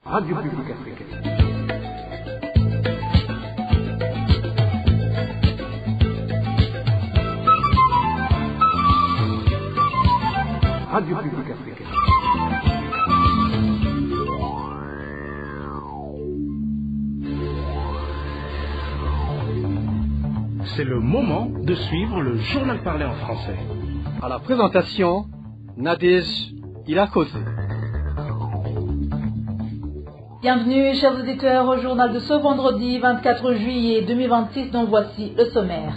Radio Publique Africaine. Radio Publique Africaine. C'est le moment de suivre le journal parlé en français. À la présentation, Nadège Ilakose. Bienvenue, chers auditeurs, au journal de ce vendredi 24 juillet 2026, dont voici le sommaire.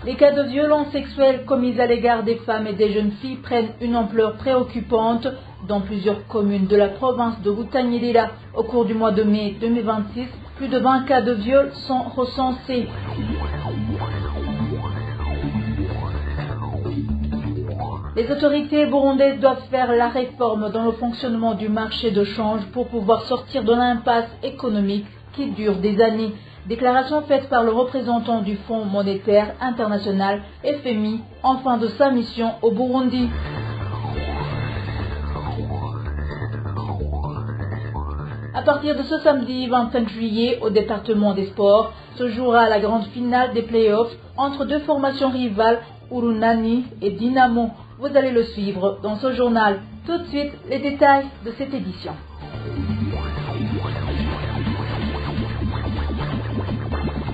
Les cas de violences sexuelles commises à l'égard des femmes et des jeunes filles prennent une ampleur préoccupante dans plusieurs communes de la province de Butanyerera. Au cours du mois de mai 2026, plus de 20 cas de viol sont recensés. Les autorités burundaises doivent faire la réforme dans le fonctionnement du marché de change pour pouvoir sortir de l'impasse économique qui dure des années. Déclaration faite par le représentant du Fonds monétaire international, FMI, en fin de sa mission au Burundi. À partir de ce samedi 25 juillet, au département des sports, se jouera la grande finale des playoffs entre deux formations rivales, Urunani et Dynamo. Vous allez le suivre dans ce journal. Tout de suite, les détails de cette édition.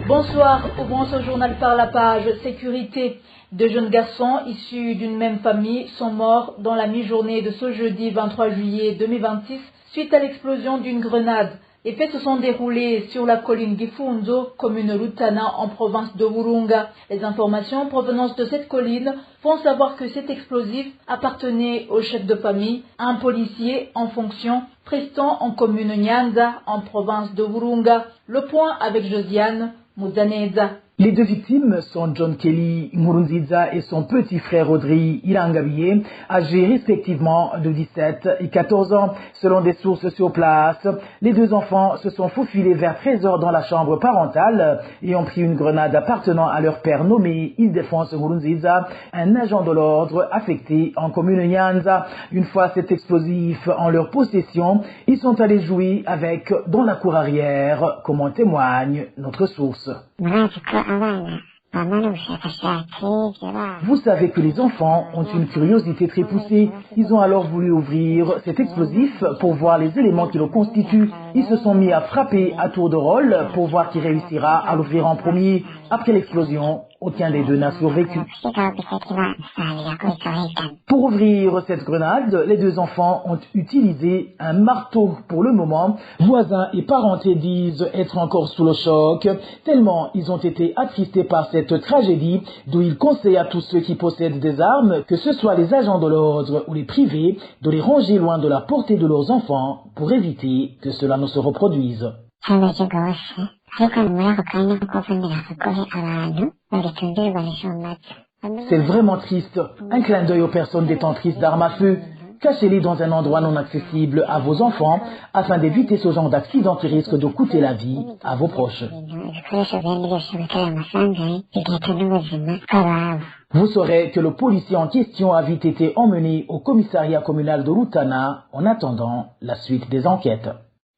Bonsoir, ouvrons ce journal par la page sécurité. Deux jeunes garçons issus d'une même famille sont morts dans la mi-journée de ce jeudi 23 juillet 2026 suite à l'explosion d'une grenade. Les faits se sont déroulés sur la colline Gifunzo, commune Rutana en province de Burunga. Les informations provenant de cette colline font savoir que cet explosif appartenait au chef de famille, un policier en fonction, prestant en commune Nyanza en province de Burunga. Le point avec Josiane Mudaneza. Les deux victimes sont John Kelly Murunziza et son petit frère Audrey Ilangabiye, âgés respectivement de 17 et 14 ans. Selon des sources sur place, les deux enfants se sont faufilés vers 13 heures dans la chambre parentale et ont pris une grenade appartenant à leur père nommé Ildefonse Murunziza, un agent de l'ordre affecté en commune Nyanza. Une fois cet explosif en leur possession, ils sont allés jouer avec dans la cour arrière, comme en témoigne notre source. Vous savez que les enfants ont une curiosité très poussée. Ils ont alors voulu ouvrir cet explosif pour voir les éléments qui le constituent. Ils se sont mis à frapper à tour de rôle pour voir qui réussira à l'ouvrir en premier. Après l'explosion, aucun des deux n'a survécu. Pour ouvrir cette grenade, les deux enfants ont utilisé un marteau. Pour le moment, voisins et parentés disent être encore sous le choc, tellement ils ont été attristés par cette tragédie, d'où ils conseillent à tous ceux qui possèdent des armes, que ce soit les agents de l'ordre ou les privés, de les ranger loin de la portée de leurs enfants pour éviter que cela ne se reproduise. C'est vraiment triste. Un clin d'œil aux personnes détentrices d'armes à feu. Cachez-les dans un endroit non accessible à vos enfants afin d'éviter ce genre d'accident qui risque de coûter la vie à vos proches. Vous saurez que le policier en question a vite été emmené au commissariat communal de Rutana en attendant la suite des enquêtes.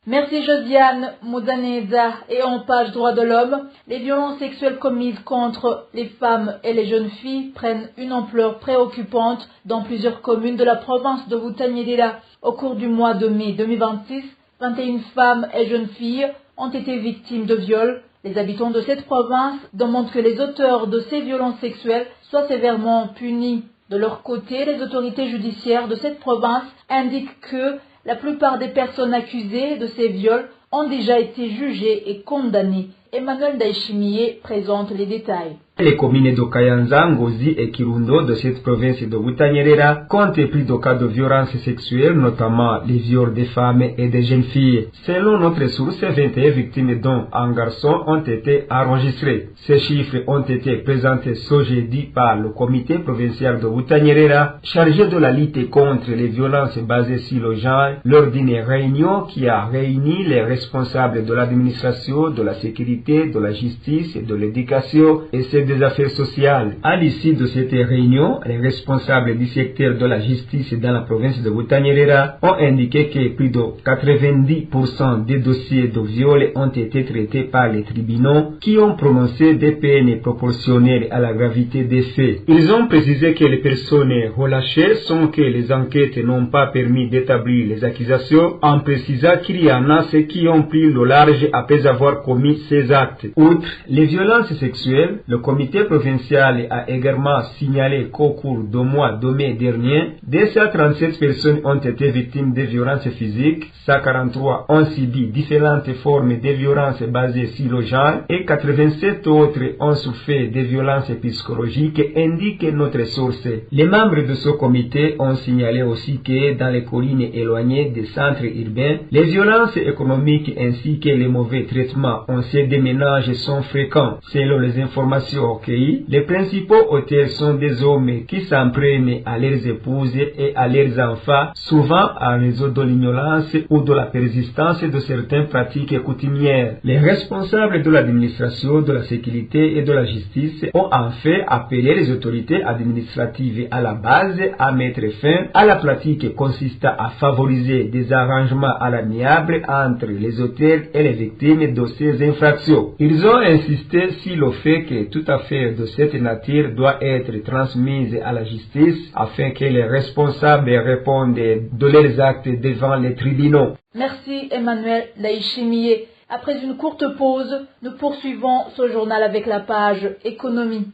Merci Josiane Mudaneza. Et en page droits de l'homme, les violences sexuelles commises contre les femmes et les jeunes filles prennent une ampleur préoccupante dans plusieurs communes de la province de Butanyerera. Au cours du mois de mai 2026, 21 femmes et jeunes filles ont été victimes de viols. Les habitants de cette province demandent que les auteurs de ces violences sexuelles soient sévèrement punis. De leur côté, les autorités judiciaires de cette province indiquent que la plupart des personnes accusées de ces viols ont déjà été jugées et condamnées. Emmanuel Daishimiye présente les détails. Les communes de Kayanza, Ngozi et Kirundo de cette province de Butanyerera comptent plus de cas de violences sexuelles, notamment les viols des femmes et des jeunes filles. Selon notre source, 21 victimes dont un garçon ont été enregistrées. Ces chiffres ont été présentés ce jeudi par le comité provincial de Butanyerera, chargé de la lutte contre les violences basées sur le genre, lors d'une réunion qui a réuni les responsables de l'administration, de la sécurité, de la justice et de l'éducation et ses des affaires sociales. À l'issue de cette réunion, les responsables du secteur de la justice dans la province de Butanyerera ont indiqué que plus de 90% des dossiers de viol ont été traités par les tribunaux qui ont prononcé des peines proportionnelles à la gravité des faits. Ils ont précisé que les personnes relâchées sont que les enquêtes n'ont pas permis d'établir les accusations, en précisant qu'il y en a ceux qui ont pris le large après avoir commis ces actes. Outre les violences sexuelles, le comité provincial a également signalé qu'au cours du mois de mai dernier, 237 personnes ont été victimes de violences physiques, 143 ont subi différentes formes de violences basées sur le genre et 87 autres ont souffert de violences psychologiques, indique notre source. Les membres de ce comité ont signalé aussi que dans les collines éloignées des centres urbains, les violences économiques ainsi que les mauvais traitements au sein des ménages sont fréquents. Selon les informations recueillies, les principaux auteurs sont des hommes qui s'en prennent à leurs épouses et à leurs enfants, souvent en raison de l'ignorance ou de la persistance de certaines pratiques coutumières. Les responsables de l'administration, de la sécurité et de la justice ont en fait appelé les autorités administratives à la base à mettre fin à la pratique consistant à favoriser des arrangements à l'amiable entre les auteurs et les victimes de ces infractions. Ils ont insisté sur le fait que toute affaire de cette nature doit être transmise à la justice afin que les responsables répondent de leurs actes devant les tribunaux. Merci Emmanuel Laïchimier. Après une courte pause, nous poursuivons ce journal avec la page économie.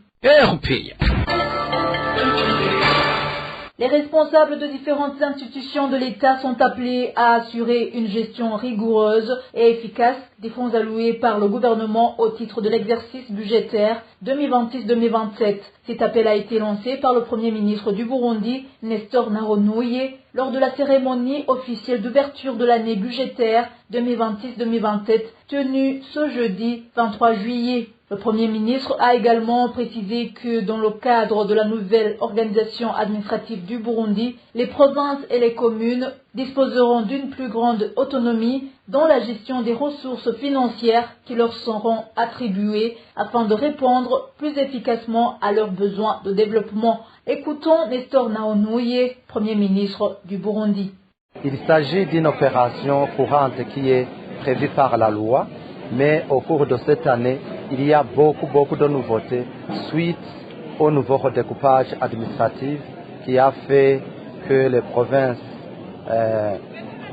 Les responsables de différentes institutions de l'État sont appelés à assurer une gestion rigoureuse et efficace des fonds alloués par le gouvernement au titre de l'exercice budgétaire 2026-2027. Cet appel a été lancé par le Premier ministre du Burundi, Nestor Nahonouye, lors de la cérémonie officielle d'ouverture de l'année budgétaire 2026-2027 tenue ce jeudi 23 juillet. Le Premier ministre a également précisé que dans le cadre de la nouvelle organisation administrative du Burundi, les provinces et les communes disposeront d'une plus grande autonomie dans la gestion des ressources financières qui leur seront attribuées afin de répondre plus efficacement à leurs besoins de développement. Écoutons Nestor Nahonouye, Premier ministre du Burundi. Il s'agit d'une opération courante qui est prévue par la loi, mais au cours de cette année, il y a beaucoup de nouveautés suite au nouveau redécoupage administratif qui a fait que les provinces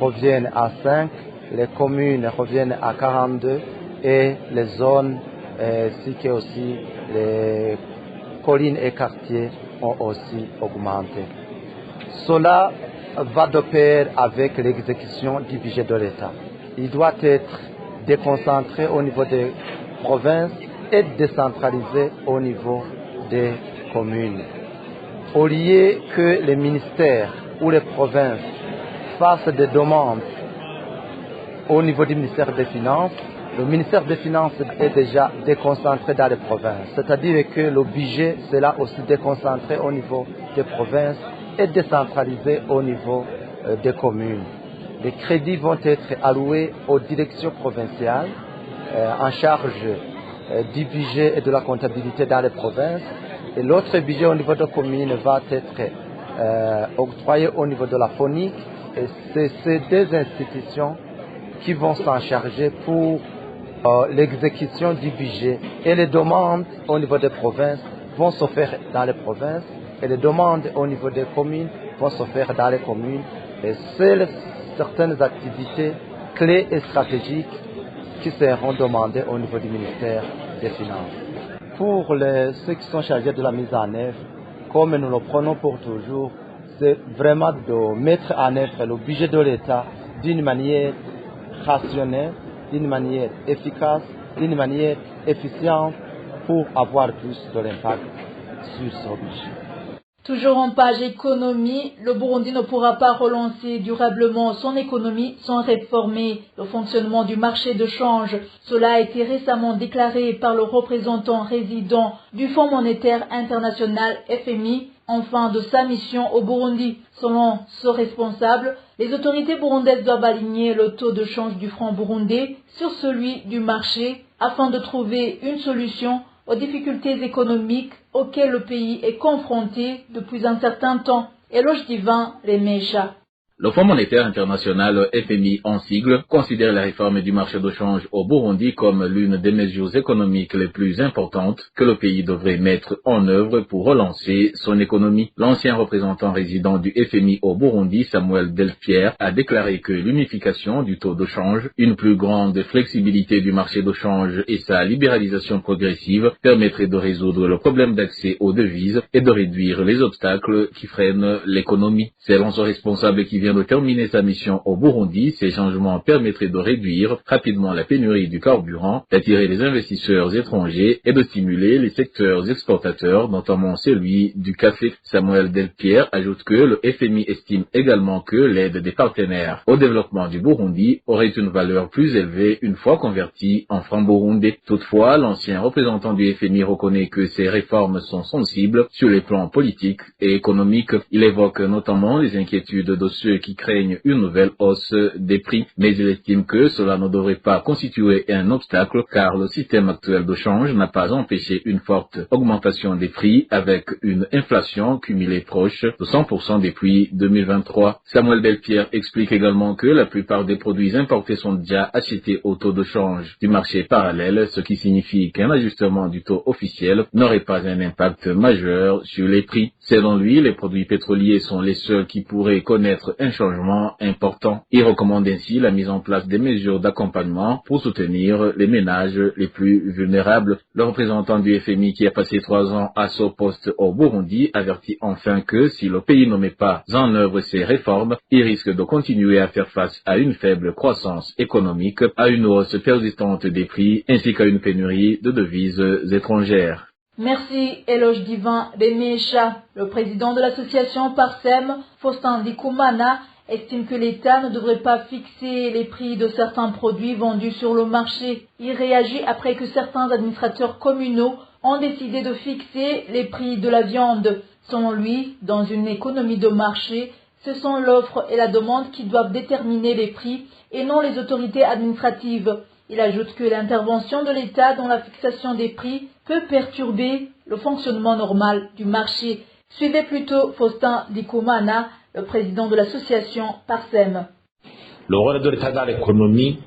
reviennent à 5, les communes reviennent à 42 et les zones ainsi que aussi les collines et quartiers ont aussi augmenté. Cela va de pair avec l'exécution du budget de l'État. Il doit être déconcentré au niveau des provinces et décentralisé au niveau des communes. Au lieu que les ministères ou les provinces fassent des demandes au niveau du ministère des Finances, le ministère des Finances est déjà déconcentré dans les provinces. C'est-à-dire que le budget sera aussi déconcentré au niveau des provinces et décentralisé au niveau des communes. Les crédits vont être alloués aux directions provinciales en charge du budget et de la comptabilité dans les provinces. Et l'autre budget au niveau de communes va être octroyé au niveau de la phonique. Et c'est ces deux institutions qui vont s'en charger pour l'exécution du budget. Et les demandes au niveau des provinces vont se faire dans les provinces. Et les demandes au niveau des communes vont se faire dans les communes. Et seules certaines activités clés et stratégiques qui seront demandées au niveau du ministère des Finances. Pour ceux qui sont chargés de la mise en œuvre, comme nous le prenons pour toujours, c'est vraiment de mettre en œuvre le budget de l'État d'une manière rationnelle, d'une manière efficace, d'une manière efficiente pour avoir plus de l'impact sur ce budget. Toujours en page économie, le Burundi ne pourra pas relancer durablement son économie sans réformer le fonctionnement du marché de change. Cela a été récemment déclaré par le représentant résident du Fonds monétaire international FMI en fin de sa mission au Burundi. Selon ce responsable, les autorités burundaises doivent aligner le taux de change du franc burundais sur celui du marché afin de trouver une solution aux difficultés économiques auxquelles le pays est confronté depuis un certain temps. Éloge Divin, les Méchas. Le Fonds monétaire international, FMI en sigle, considère la réforme du marché de change au Burundi comme l'une des mesures économiques les plus importantes que le pays devrait mettre en œuvre pour relancer son économie. L'ancien représentant résident du FMI au Burundi, Samuel Delpierre, a déclaré que l'unification du taux de change, une plus grande flexibilité du marché de change et sa libéralisation progressive permettraient de résoudre le problème d'accès aux devises et de réduire les obstacles qui freinent l'économie. Selon ce responsable qui vient de terminer sa mission au Burundi, ces changements permettraient de réduire rapidement la pénurie du carburant, d'attirer les investisseurs étrangers et de stimuler les secteurs exportateurs, notamment celui du café. Samuel Delpierre ajoute que le FMI estime également que l'aide des partenaires au développement du Burundi aurait une valeur plus élevée une fois convertie en francs burundais. Toutefois, l'ancien représentant du FMI reconnaît que ces réformes sont sensibles sur les plans politiques et économiques. Il évoque notamment les inquiétudes de ceux qui craignent une nouvelle hausse des prix, mais il estime que cela ne devrait pas constituer un obstacle car le système actuel de change n'a pas empêché une forte augmentation des prix avec une inflation cumulée proche de 100% depuis 2023. Samuel Delpierre explique également que la plupart des produits importés sont déjà achetés au taux de change du marché parallèle, ce qui signifie qu'un ajustement du taux officiel n'aurait pas un impact majeur sur les prix. Selon lui, les produits pétroliers sont les seuls qui pourraient connaître un changement important. Il recommande ainsi la mise en place des mesures d'accompagnement pour soutenir les ménages les plus vulnérables. Le représentant du FMI qui a passé 3 ans à ce poste au Burundi avertit enfin que si le pays ne met pas en œuvre ces réformes, il risque de continuer à faire face à une faible croissance économique, à une hausse persistante des prix ainsi qu'à une pénurie de devises étrangères. Merci, Éloge Divin des Méchas. Le président de l'association Parsem, Faustin Dikoumana, estime que l'État ne devrait pas fixer les prix de certains produits vendus sur le marché. Il réagit après que certains administrateurs communaux ont décidé de fixer les prix de la viande. Selon lui, dans une économie de marché, ce sont l'offre et la demande qui doivent déterminer les prix et non les autorités administratives. Il ajoute que l'intervention de l'État dans la fixation des prix peut perturber le fonctionnement normal du marché. Suivez plutôt Faustin Dikoumana, le président de l'association Parsem. Le rôle de l'État dans l'économie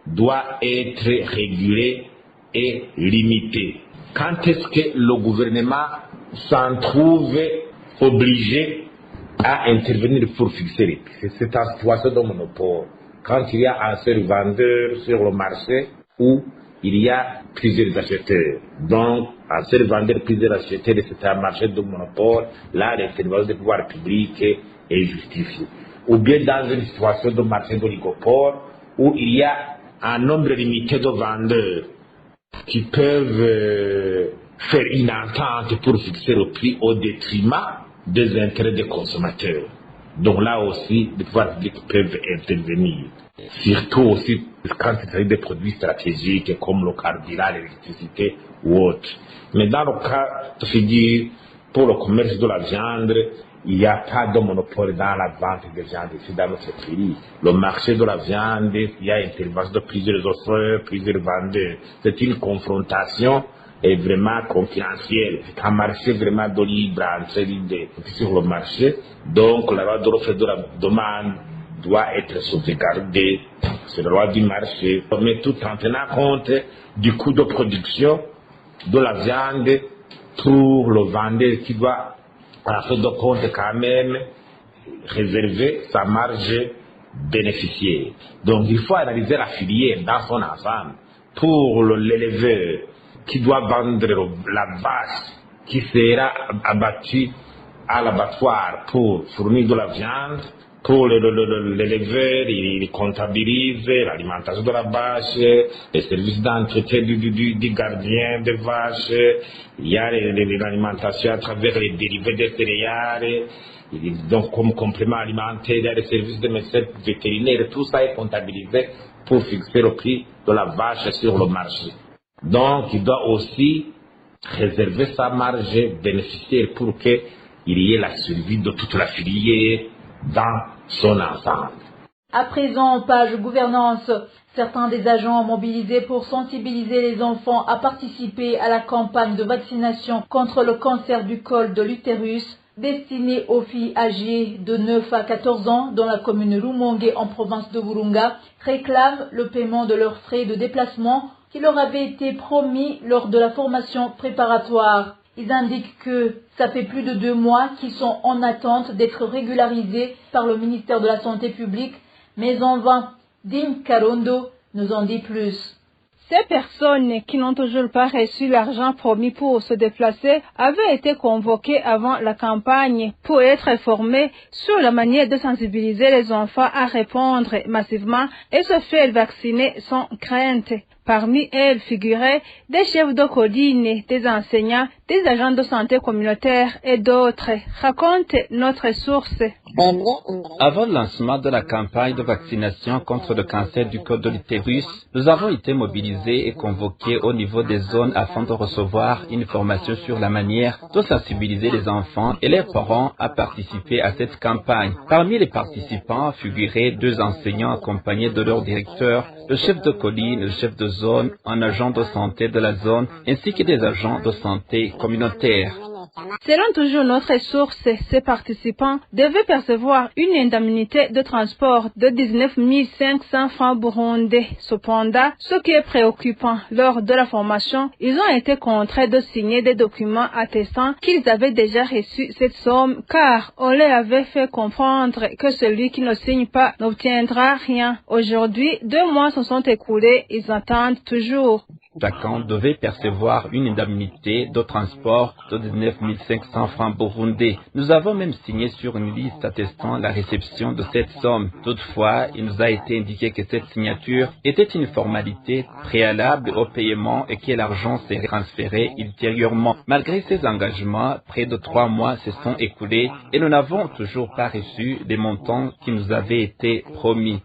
doit être régulé et limité. Quand est-ce que le gouvernement s'en trouve obligé à intervenir pour fixer les prix? C'est en situation de monopole. Quand il y a un seul vendeur sur le marché où il y a plusieurs acheteurs. Donc, un seul vendeur, plusieurs acheteurs, c'est un marché de monopole. Là, l'intervention des pouvoirs publics est justifiée. Ou bien dans une situation de marché d'oligopole où il y a un nombre limité de vendeurs qui peuvent faire une entente pour fixer le prix au détriment des intérêts des consommateurs. Donc là aussi, les pouvoirs publics peuvent intervenir. Surtout aussi quand il s'agit des produits stratégiques comme le carburant, l'électricité ou autre. Mais dans le cas de figure, pour le commerce de la viande, il n'y a pas de monopole dans la vente de viande ici dans notre pays. Le marché de la viande, il y a intervention de plusieurs offreurs, plusieurs vendeurs. C'est une confrontation est vraiment concurrentielle. C'est un marché vraiment de libre entrée sur le marché. Donc la loi de l'offre et de la demande doit être sauvegardée. C'est la loi du marché. Mais tout en tenant compte du coût de production de la viande pour le vendeur qui doit, à la fin de compte, quand même réserver sa marge bénéficiaire. Donc il faut analyser la filière dans son ensemble. Pour l'éleveur qui doit vendre la vache qui sera abattue à l'abattoir pour fournir de la viande, pour l'éleveur, il comptabilise l'alimentation de la vache, les services d'entretien du gardien des vaches, il y a l'alimentation à travers les dérivés des céréales, donc comme complément alimentaire, il y a les services de médecins vétérinaires, tout ça est comptabilisé pour fixer le prix de la vache sur le marché. Donc il doit aussi réserver sa marge bénéficiaire pour qu'il y ait la survie de toute la filière dans son ensemble. À présent, page gouvernance. Certains des agents mobilisés pour sensibiliser les enfants à participer à la campagne de vaccination contre le cancer du col de l'utérus destinée aux filles âgées de 9 à 14 ans dans la commune Rumongue en province de Burunga réclament le paiement de leurs frais de déplacement qui leur avait été promis lors de la formation préparatoire. Ils indiquent que ça fait plus de 2 mois qu'ils sont en attente d'être régularisés par le ministère de la Santé publique, mais en vain. Digne Karondo nous en dit plus. Ces personnes qui n'ont toujours pas reçu l'argent promis pour se déplacer avaient été convoquées avant la campagne pour être formées sur la manière de sensibiliser les enfants à répondre massivement et se faire vacciner sans crainte. Parmi elles figuraient des chefs de colline, des enseignants, des agents de santé communautaire et d'autres, raconte notre source. Avant le lancement de la campagne de vaccination contre le cancer du col de l'utérus, nous avons été mobilisés et convoqués au niveau des zones afin de recevoir une formation sur la manière de sensibiliser les enfants et leurs parents à participer à cette campagne. Parmi les participants figuraient 2 enseignants accompagnés de leur directeur, le chef de colline, le chef de zone, un agent de santé de la zone, ainsi que des agents de santé communautaires. Selon toujours notre source, ces participants devaient percevoir une indemnité de transport de 19 500 francs burundais. Cependant, ce qui est préoccupant, lors de la formation, ils ont été contraints de signer des documents attestant qu'ils avaient déjà reçu cette somme, car on leur avait fait comprendre que celui qui ne signe pas n'obtiendra rien. Aujourd'hui, 2 mois se sont écoulés, ils attendent toujours. Chacun devait percevoir une indemnité de transport de 19 500 francs burundais. Nous avons même signé sur une liste attestant la réception de cette somme. Toutefois, il nous a été indiqué que cette signature était une formalité préalable au paiement et que l'argent serait transféré ultérieurement. Malgré ces engagements, près de 3 mois se sont écoulés et nous n'avons toujours pas reçu les montants qui nous avaient été promis.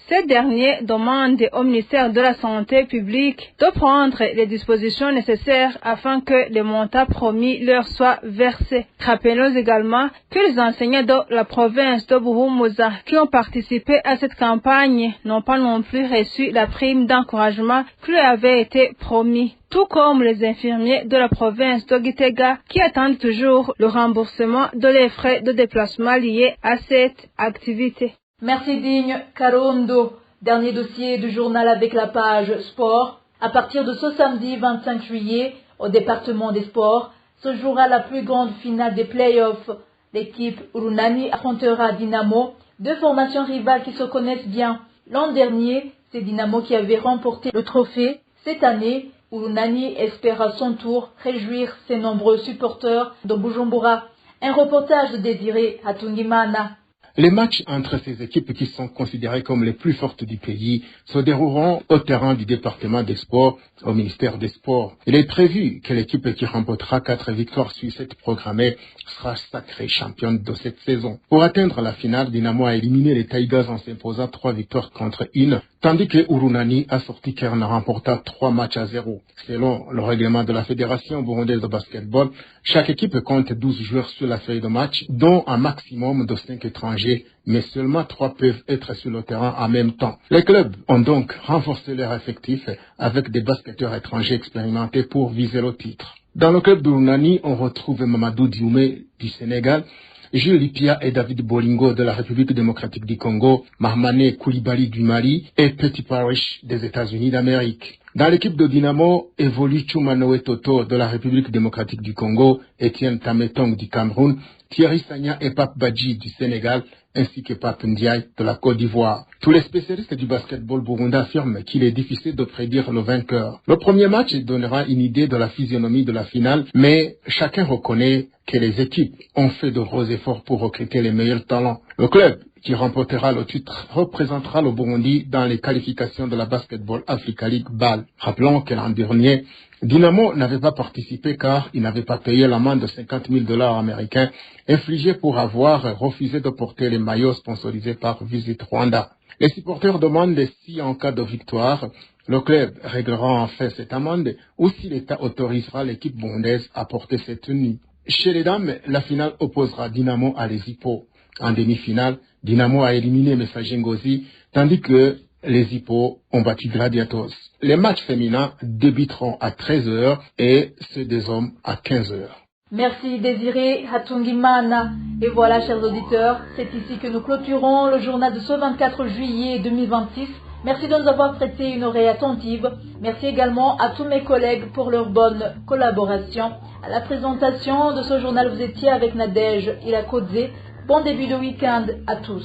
Ces derniers demandent au ministère de la Santé publique de prendre les dispositions nécessaires afin que les montants promis leur soient versés. Rappelons également que les enseignants de la province de Buhumuza qui ont participé à cette campagne n'ont pas non plus reçu la prime d'encouragement qui leur avait été promis, tout comme les infirmiers de la province de Gitega qui attendent toujours le remboursement de leurs frais de déplacement liés à cette activité. Merci Digne Karondo. Dernier dossier du journal avec la page sport. À partir de ce samedi 25 juillet, au département des sports, se jouera la plus grande finale des playoffs. L'équipe Urunani affrontera Dynamo, 2 formations rivales qui se connaissent bien. L'an dernier, c'est Dynamo qui avait remporté le trophée. Cette année, Urunani espère à son tour réjouir ses nombreux supporters de Bujumbura. Un reportage de Désiré Hatungimana. Les matchs entre ces équipes qui sont considérées comme les plus fortes du pays se dérouleront au terrain du département des sports au ministère des Sports. Il est prévu que l'équipe qui remportera 4 victoires successives programmées sera sacrée championne de cette saison. Pour atteindre la finale, Dynamo a éliminé les Tigers en s'imposant 3 victoires contre 1, tandis que Urunani a sorti Kern remporta 3 matchs à 0. Selon le règlement de la Fédération burundaise de basketball, chaque équipe compte 12 joueurs sur la feuille de match, dont un maximum de 5 étrangers, mais seulement 3 peuvent être sur le terrain en même temps. Les clubs ont donc renforcé leur effectif avec des basketteurs étrangers expérimentés pour viser le titre. Dans le club d'Urunani, on retrouve Mamadou Dioumé du Sénégal, Jules Lipia et David Bolingo de la République démocratique du Congo, Mahmane Koulibaly du Mali et Petit Parish des États-Unis d'Amérique. Dans l'équipe de Dynamo évoluent Chumanoe Toto de la République démocratique du Congo, Etienne Tametong du Cameroun, Thierry Sagna et Pape Badji du Sénégal, ainsi que Pape Ndiaye de la Côte d'Ivoire. Tous les spécialistes du basketball burundais affirment qu'il est difficile de prédire le vainqueur. Le premier match donnera une idée de la physionomie de la finale, mais chacun reconnaît que les équipes ont fait de gros efforts pour recruter les meilleurs talents. Le club qui remportera le titre représentera le Burundi dans les qualifications de la Basketball Africa League BAL. Rappelons que l'an dernier, Dynamo n'avait pas participé car il n'avait pas payé l'amende de $50,000 américains infligée pour avoir refusé de porter les maillots sponsorisés par Visit Rwanda. Les supporters demandent si en cas de victoire, le club réglera en fait cette amende ou si l'État autorisera l'équipe burundaise à porter cette tenue. Chez les dames, la finale opposera Dynamo à les Hippo. En demi-finale, Dynamo a éliminé Messager Ngozi, tandis que les Hippos ont battu Gladiators. Les matchs féminins débuteront à 13h et ceux des hommes à 15h. Merci Désiré Hatungimana. Et voilà, chers auditeurs, c'est ici que nous clôturons le journal de ce 24 juillet 2026. Merci de nous avoir prêté une oreille attentive. Merci également à tous mes collègues pour leur bonne collaboration. À la présentation de ce journal, vous étiez avec Nadège Ilakodze. Bon début de week-end à tous.